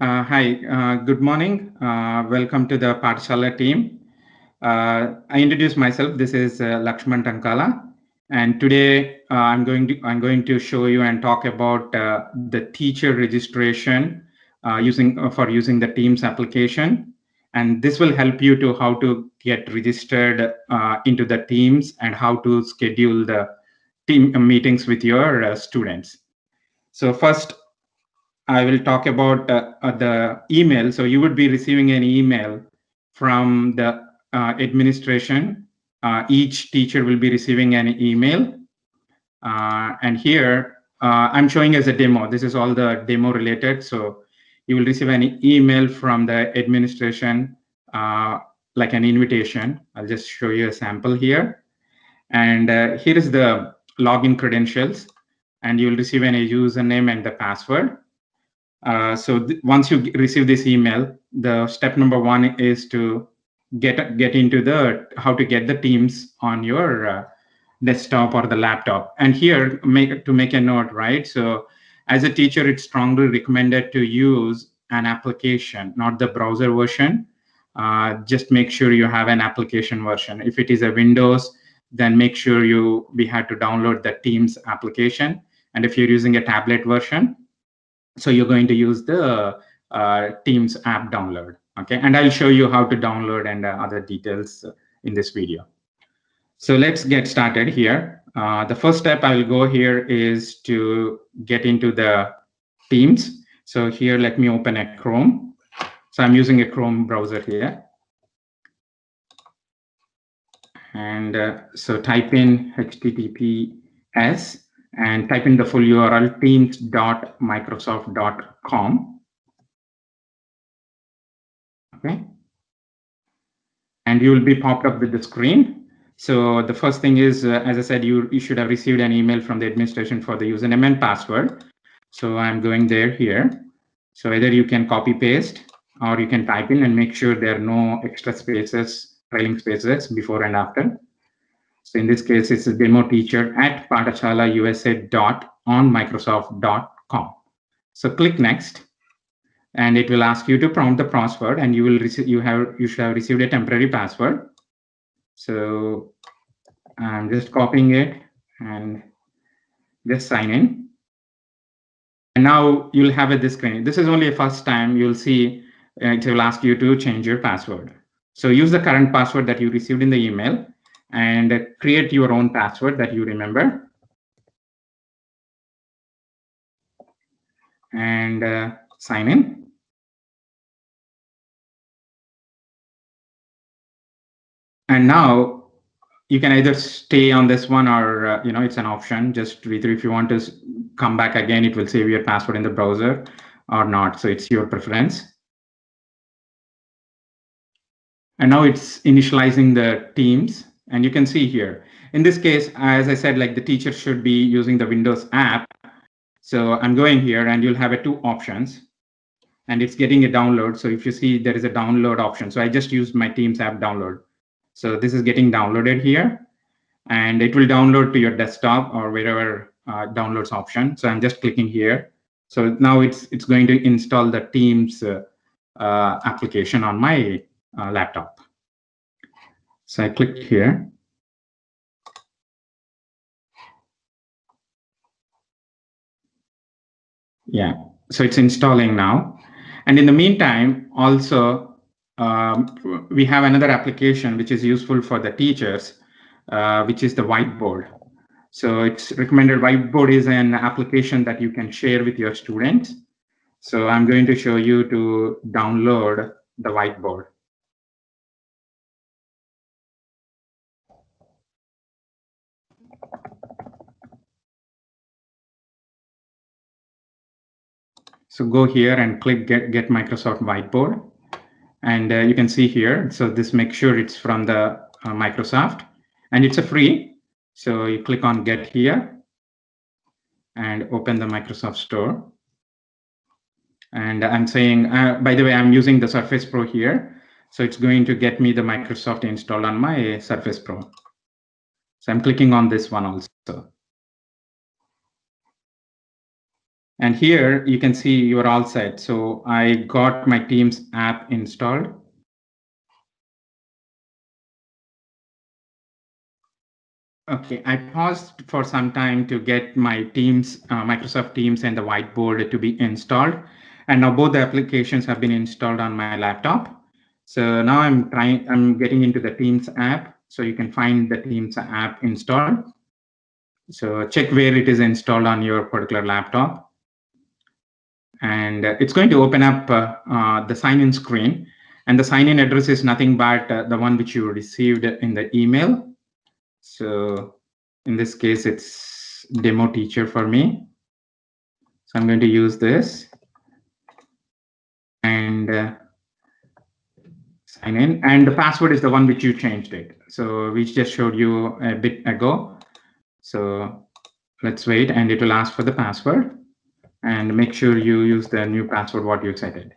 Hi, good morning. Welcome to the Patasala team. I introduce myself. This is Lakshman Tankala, and today I'm going to show you and talk about the teacher registration using the Teams application, and this will help you to how to get registered into the Teams and how to schedule the team meetings with your students. So first, I will talk about the email. So you would be receiving an email from the administration. Each teacher will be receiving an email. And here I'm showing as a demo. This is all the demo related. So you will receive an email from the administration, like an invitation. I'll just show you a sample here. And here is the login credentials. And you will receive a username and the password. So once you receive this email, the step number one is to get into the how to get the Teams on your desktop or the laptop. And here, to make a note, right? So as a teacher, it's strongly recommended to use an application, not the browser version. Just make sure you have an application version. If it is a Windows, then make sure we have to download the Teams application. And if you're using a tablet version, so you're going to use the Teams app download, okay? And I'll show you how to download and other details in this video. So let's get started here. The first step I will go here is to get into the Teams. So here, let me open a Chrome. So I'm using a Chrome browser here. And so type in HTTPS and type in the full URL teams.microsoft.com. Okay. And you will be popped up with the screen. So the first thing is, as I said, you should have received an email from the administration for the username and password. So I'm going there here. So either you can copy paste or you can type in and make sure there are no extra spaces, trailing spaces before and after. So in this case, it's a demo teacher at PaatasalaUSA.onmicrosoft.com. So click next, and it will ask you to prompt the password, and you will receive you should have received a temporary password. So I'm just copying it and just sign in. And now you'll have this screen. This is only a first time. You'll see it will ask you to change your password. So use the current password that you received in the email and create your own password that you remember. And sign in. And now you can either stay on this one or, it's an option. Just if you want to come back again, it will save your password in the browser or not. So it's your preference. And now it's initializing the Teams. And you can see here, in this case, as I said, like the teacher should be using the Windows app. So I'm going here and you'll have two options. And it's getting a download. So if you see, there is a download option. So I just used my Teams app download. So this is getting downloaded here. And it will download to your desktop or wherever downloads option. So I'm just clicking here. So now it's going to install the Teams application on my laptop. So I click here. Yeah, so it's installing now. And in the meantime, also, we have another application which is useful for the teachers, which is the Whiteboard. So it's recommended. Whiteboard is an application that you can share with your students. So I'm going to show you to download the Whiteboard. So go here and click Get Microsoft Whiteboard. And you can see here, so this makes sure it's from the Microsoft, and it's a free. So you click on Get here and open the Microsoft Store. And I'm saying, by the way, I'm using the Surface Pro here. So it's going to get me the Microsoft installed on my Surface Pro. So I'm clicking on this one also. And here you can see you're all set. So I got my Teams app installed. Okay, I paused for some time to get my Teams, Microsoft Teams and the Whiteboard to be installed. And now both the applications have been installed on my laptop. So now I'm getting into the Teams app. So you can find the Teams app installed. So check where it is installed on your particular laptop. And it's going to open up the sign-in screen. And the sign-in address is nothing but the one which you received in the email. So in this case, it's demo teacher for me. So I'm going to use this and sign in. And the password is the one which you changed it. So we just showed you a bit ago. So let's wait, and it will ask for the password. And make sure you use the new password what you set it.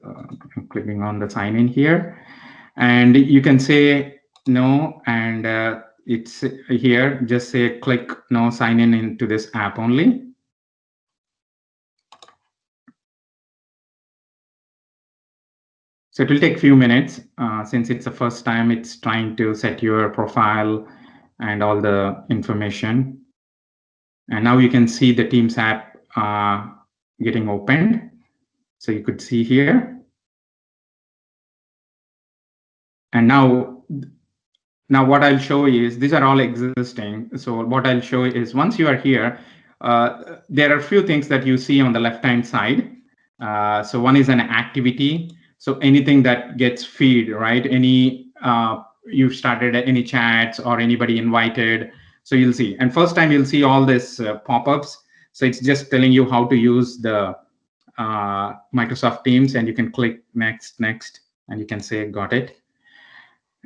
I'm clicking on the sign in here, and you can say no, and it's here. Just say click no, sign in into this app only. So it will take a few minutes since it's the first time it's trying to set your profile and all the information. And now you can see the Teams app getting opened. So you could see here. And now what I'll show is these are all existing. So what I'll show is once you are here, there are a few things that you see on the left-hand side. So one is an activity. So anything that gets feed, right? Any you've started any chats or anybody invited. So you'll see. And first time you'll see all this pop-ups. So it's just telling you how to use the Microsoft Teams, and you can click next, and you can say got it.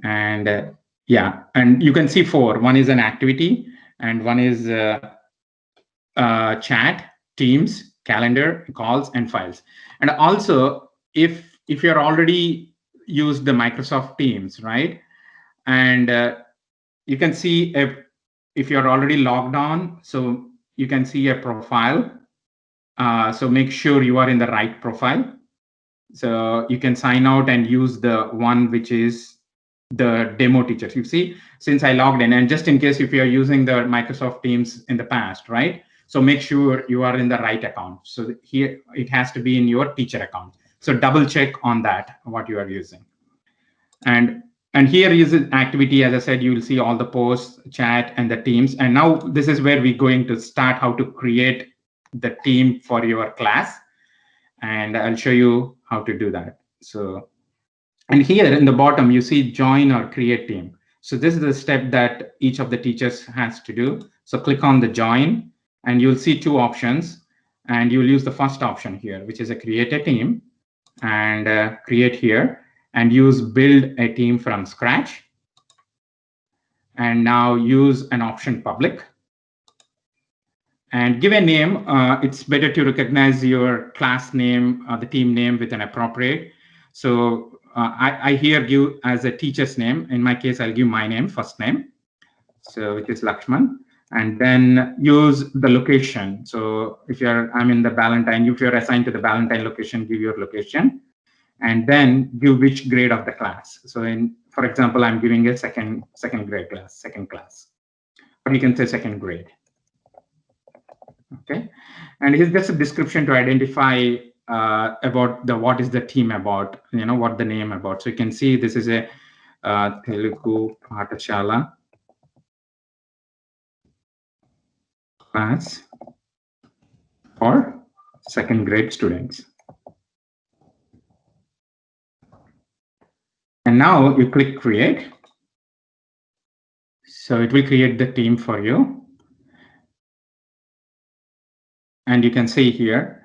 And yeah, and you can see four. One is an activity, and one is chat, Teams, calendar, calls, and files. And also, if you're already used the Microsoft Teams, right? And you can see if you're already logged on, so you can see a profile. So make sure you are in the right profile. So you can sign out and use the one which is the demo teachers. You see, since I logged in, and just in case if you're using the Microsoft Teams in the past, right? So make sure you are in the right account. So here it has to be in your teacher account. So double check on that, what you are using. And here is an activity. As I said, you will see all the posts, chat, and the teams. And now this is where we're going to start how to create the team for your class. And I'll show you how to do that. So, and here in the bottom, you see join or create team. So this is the step that each of the teachers has to do. So click on the join, and you'll see two options. And you'll use the first option here, which is a create a team, and create here, and use build a team from scratch. And now use an option public. And give a name. It's better to recognize your class name, the team name with an appropriate. So I here give as a teacher's name. In my case, I'll give my name, first name. So it is Lakshman. And then use the location. So if I'm in the Ballantyne, if you're assigned to the Ballantyne location, give your location. And then give which grade of the class. So for example, I'm giving a second grade class, second class. Or you can say second grade. Okay, and here's just a description to identify about what is the team about, what the name about. So you can see this is a Telugu Patasala class for second grade students. And now you click create. So it will create the team for you. And you can see here.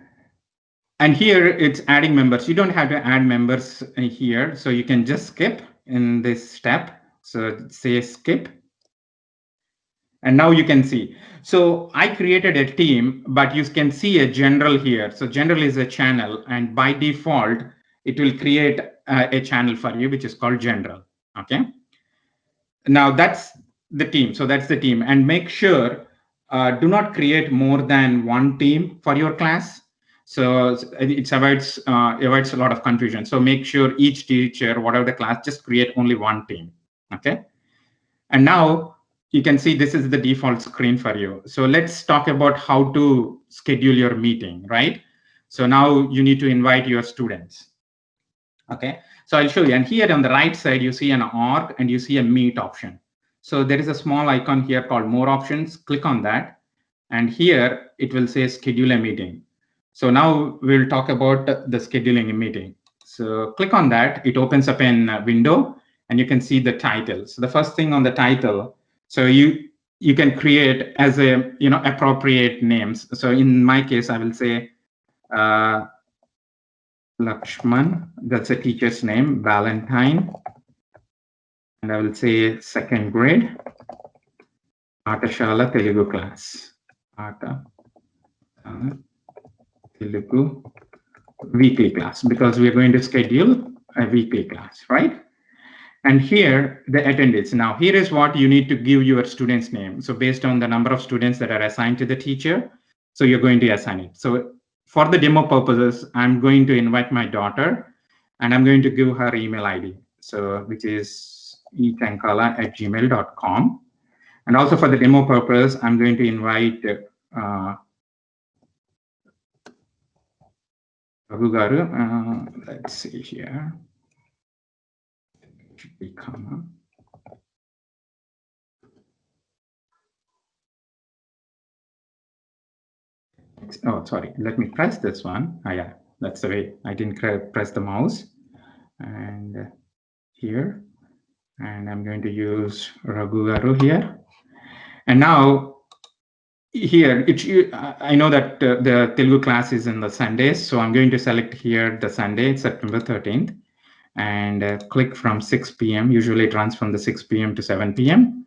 And here it's adding members. You don't have to add members here. So you can just skip in this step. So say skip. And now you can see. So I created a team, but you can see a general here. So general is a channel. And by default, it will create a channel for you, which is called general. Okay. Now that's the team. So that's the team. And make sure do not create more than one team for your class. So it avoids a lot of confusion. So make sure each teacher, whatever the class, just create only one team. Okay. And now you can see this is the default screen for you. So let's talk about how to schedule your meeting, right? So now you need to invite your students. Okay, so I'll show you. And here on the right side, you see an org and you see a meet option. So there is a small icon here called more options. Click on that. And here it will say schedule a meeting. So now we'll talk about the scheduling a meeting. So click on that. It opens up in a window and you can see the title. So the first thing on the title, so you can create as a appropriate names. So in my case, I will say Lakshman, that's a teacher's name, Valentine, and I will say second grade, Patasala Telugu class, Patasala Telugu weekly class, because we are going to schedule a weekly class, right? And here the attendance. Now here is what you need to give your student's name. So based on the number of students that are assigned to the teacher, so you're going to assign it. So for the demo purposes, I'm going to invite my daughter and I'm going to give her email ID. So which is etankala@gmail.com. And also for the demo purpose, I'm going to invite Raghu Garu. Let's see here. Should be comma. Oh, sorry. Let me press this one. Yeah, that's the way. I didn't press the mouse. And here, and I'm going to use Raghu Garu here. And now here, I know that the Telugu class is in the Sundays, so I'm going to select here the Sunday, September 13th, and click from 6 p.m. Usually it runs from the 6 p.m. to 7 p.m.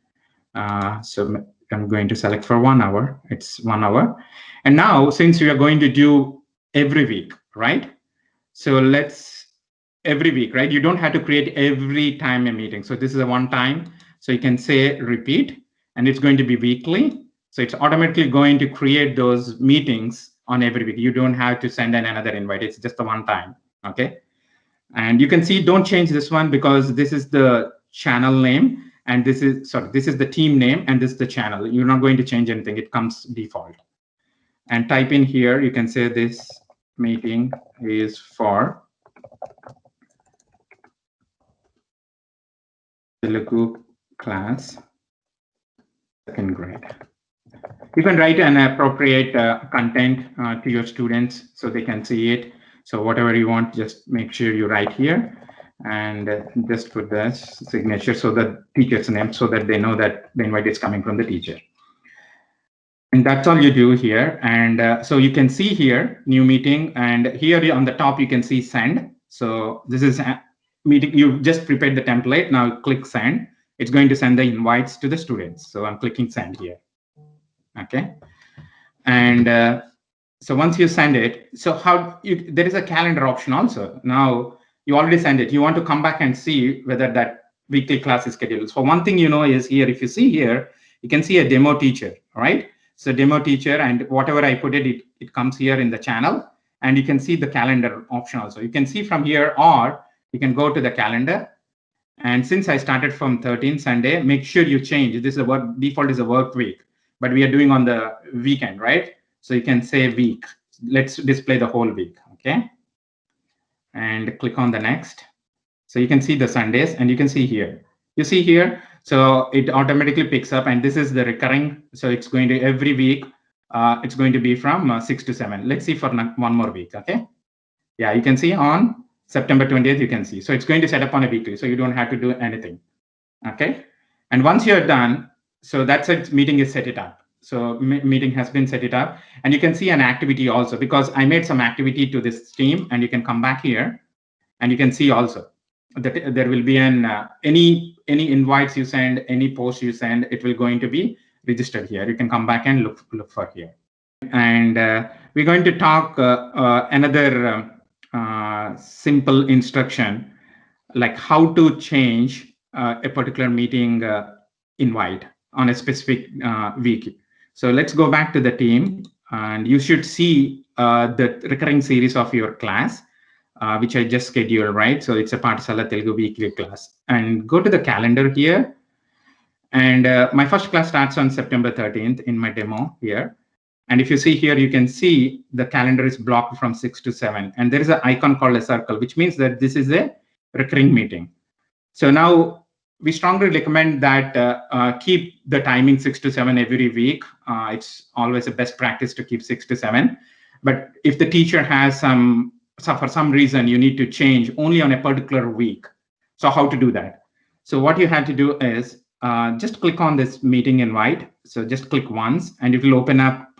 So I'm going to select for 1 hour. It's 1 hour. And now, since we are going to do every week, right? So let's every week, right? You don't have to create every time a meeting. So this is a one time. So you can say repeat, and it's going to be weekly. So it's automatically going to create those meetings on every week. You don't have to send another invite. It's just a one time. Okay. And you can see, don't change this one because this is the channel name. And this is the team name and this is the channel. You're not going to change anything. It comes default. And type in here, you can say this meeting is for Telugu class second grade. You can write an appropriate content to your students so they can see it. So whatever you want, just make sure you write here and just put the signature so that teacher's name so that they know that the invite is coming from the teacher. And that's all you do here. And so you can see here, new meeting, and here on the top, you can see send. So this is a meeting. You just prepared the template. Now click send. It's going to send the invites to the students. So I'm clicking send here. Okay. And so once you send it, so there is a calendar option also. Now you already send it. You want to come back and see whether that weekly class is scheduled. So one thing is here, if you see here, you can see a demo teacher, right? So demo teacher, and whatever I put it comes here in the channel, and you can see the calendar option also. You can see from here, or you can go to the calendar. And since I started from 13 Sunday, make sure you change. This is default is a work week, but we are doing on the weekend, right? So you can say week. Let's display the whole week, okay? And click on the next. So you can see the Sundays, and you can see here. You see here, so it automatically picks up, and this is the recurring. So it's going to every week. It's going to be from 6 to 7. Let's see for one more week, okay? Yeah, you can see on September 20th, you can see. So it's going to set up on a weekly, so you don't have to do anything, okay? And once you're done, so that's it, meeting is set it up. So meeting has been set it up, and you can see an activity also because I made some activity to this team, and you can come back here, and you can see also that there will be any invites you send, any post you send, it will going to be registered here. You can come back and look for here. And we're going to talk another simple instruction, like how to change a particular meeting invite on a specific week. So let's go back to the team, and you should see the recurring series of your class, which I just scheduled, right? So it's a Paatasala Telugu weekly class. And go to the calendar here. And my first class starts on September 13th in my demo here. And if you see here, you can see the calendar is blocked from 6 to 7. And there is an icon called a circle, which means that this is a recurring meeting. So now we strongly recommend that keep the timing 6 to 7 every week. It's always a best practice to keep 6 to 7. But if the teacher has for some reason, you need to change only on a particular week. So how to do that? So what you have to do is just click on this meeting invite. So just click once and it will open up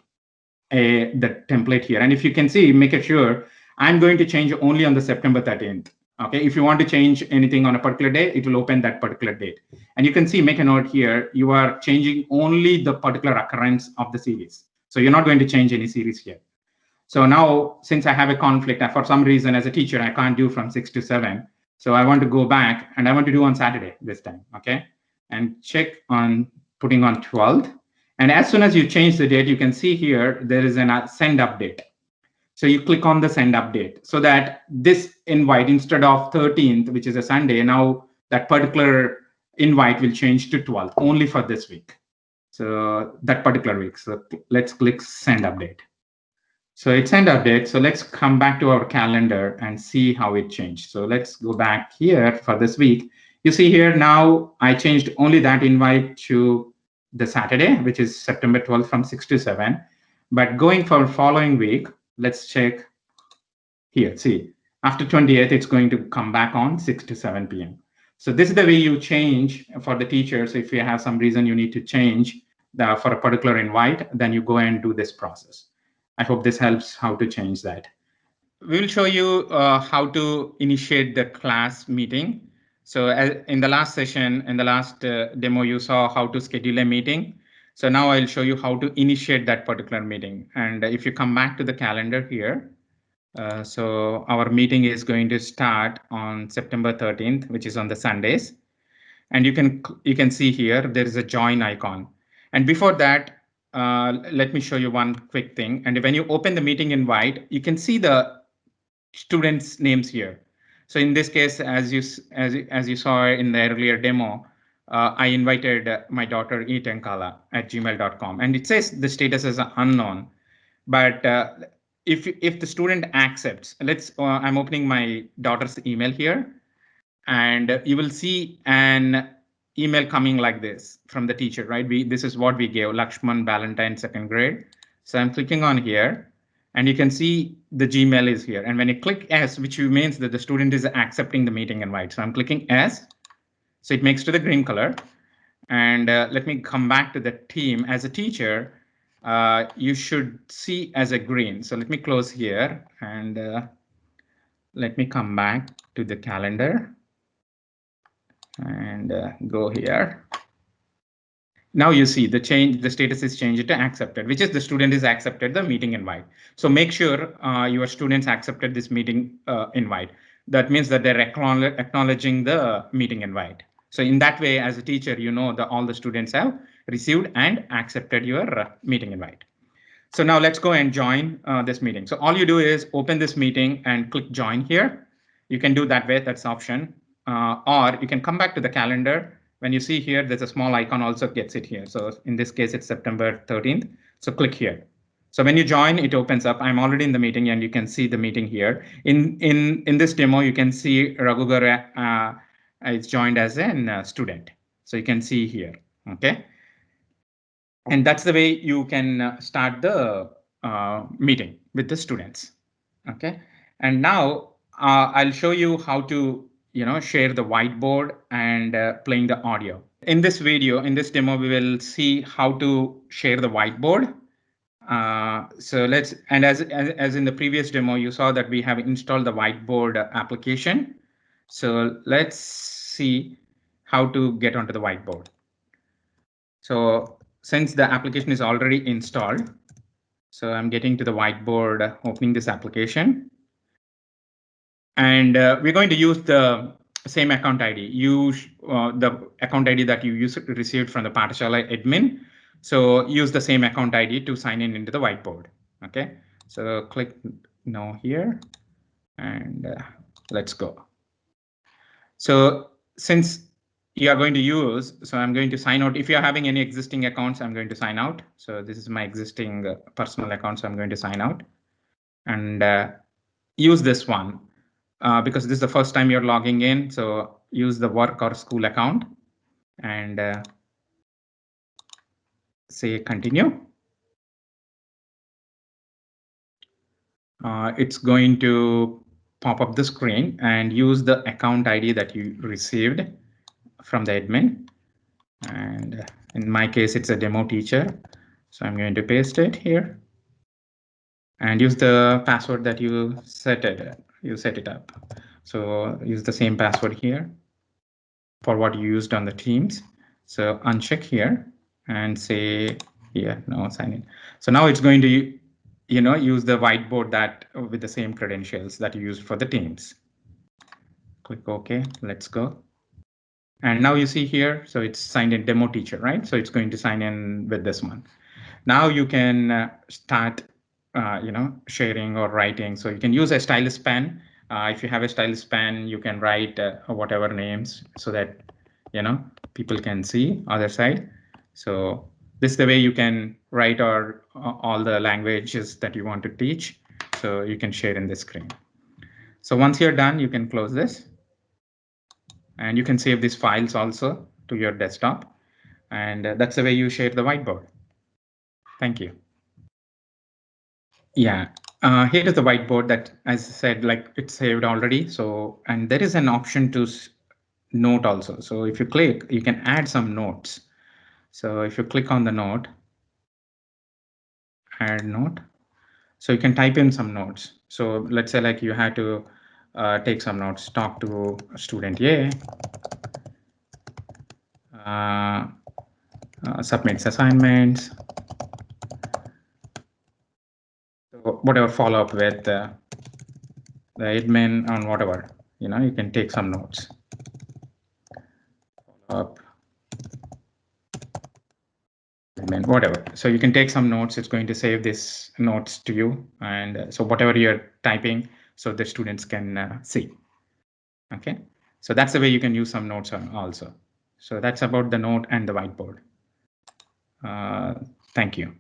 the template here. And if you can see, make sure I'm going to change only on the September 13th. Okay, if you want to change anything on a particular day, it will open that particular date. And you can see, make a note here, you are changing only the particular occurrence of the series. So you're not going to change any series here. So now, since I have a conflict, for some reason as a teacher, I can't do from 6 to 7. So I want to go back and I want to do on Saturday this time, okay? And check on putting on 12th. And as soon as you change the date, you can see here, there is a send update. So you click on the send update so that this invite, instead of 13th, which is a Sunday, now that particular invite will change to 12th only for this week. So that particular week. So let's click send update. So it's send update. So let's come back to our calendar and see how it changed. So let's go back here for this week. You see here now I changed only that invite to the Saturday, which is September 12th from 6 to 7. But going for following week, let's check here. See, after 28th, it's going to come back on 6 to 7 p.m. So this is the way you change for the teachers. If you have some reason you need to change for a particular invite, then you go and do this process. I hope this helps how to change that. We will show you how to initiate the class meeting. So in the last session, in the last demo, you saw how to schedule a meeting. So now I'll show you how to initiate that particular meeting. And if you come back to the calendar here, so our meeting is going to start on September 13th, which is on the Sundays. And you can see here, there is a join icon. And before that, let me show you one quick thing. And when you open the meeting invite, you can see the students' names here. So in this case, as you saw in the earlier demo, I invited my daughter etankala@gmail.com, and it says the status is unknown. But if the student accepts, I'm opening my daughter's email here, and you will see an email coming like this from the teacher, right? This is what we gave, Lakshman Valentine, 2nd grade. So I'm clicking on here. And you can see the Gmail is here. And when you click S, which means that the student is accepting the meeting invite. So I'm clicking S. So it makes to the green color. And let me come back to the team. As a teacher, you should see as a green. So let me close here and let me come back to the calendar and go here. Now you see the status is changed to accepted, which is the student is accepted the meeting invite. So make sure your students accepted this meeting invite. That means that they're acknowledging the meeting invite. So in that way, as a teacher, you know that all the students have received and accepted your meeting invite. So now let's go and join this meeting. So all you do is open this meeting and click join here. You can do that way, that's option. Or you can come back to the calendar. When you see here, there's a small icon also gets it here. So in this case, it's September 13th. So click here. So when you join, it opens up. I'm already in the meeting and you can see the meeting here. In this demo, you can see Raghugar is joined as a student. So you can see here, okay? And that's the way you can start the meeting with the students, okay? And now I'll show you how to share the whiteboard and playing the audio. In this video, in this demo, we will see how to share the whiteboard. So let's, and as in the previous demo, you saw that we have installed the whiteboard application. So let's see how to get onto the whiteboard. So since the application is already installed, so I'm getting to the whiteboard, opening this application. And we're going to use the same account ID. Use the account ID that you received from the Paatasala admin. So use the same account ID to sign in into the whiteboard. Okay, so click no here and let's go. So since you are going to use, so I'm going to sign out. If you're having any existing accounts, I'm going to sign out. So this is my existing personal account, so I'm going to sign out and use this one because this is the first time you're logging in. So use the work or school account and say continue. It's going to pop up the screen and use the account ID that you received from the admin. And in my case, it's a demo teacher. So I'm going to paste it here and use the password that you set it up. So use the same password here for what you used on the Teams. So uncheck here and say here, no, sign in. So now it's going to, use the whiteboard that with the same credentials that you used for the Teams. Click OK, let's go. And now you see here, so it's signed in demo teacher, right? So it's going to sign in with this one. Now you can start, sharing or writing. So you can use a stylus pen. If you have a stylus pen, you can write whatever names so that, people can see other side. So this is the way you can write all the languages that you want to teach. So you can share in this screen. So once you're done, you can close this. And you can save these files also to your desktop. And that's the way you share the whiteboard. Thank you. Yeah, here is the whiteboard that, as I said, like it's saved already. So, and there is an option to note also. So if you click, you can add some notes. So if you click on the note, add note. So you can type in some notes. So let's say like you had to take some notes, talk to student A, submits assignments, so whatever, follow up with the admin on whatever, you can take some notes. Follow up. Whatever. So you can take some notes. It's going to save this notes to you. And so whatever you're typing, so the students can see. Okay. So that's the way you can use some notes also. So that's about the note and the whiteboard. Thank you.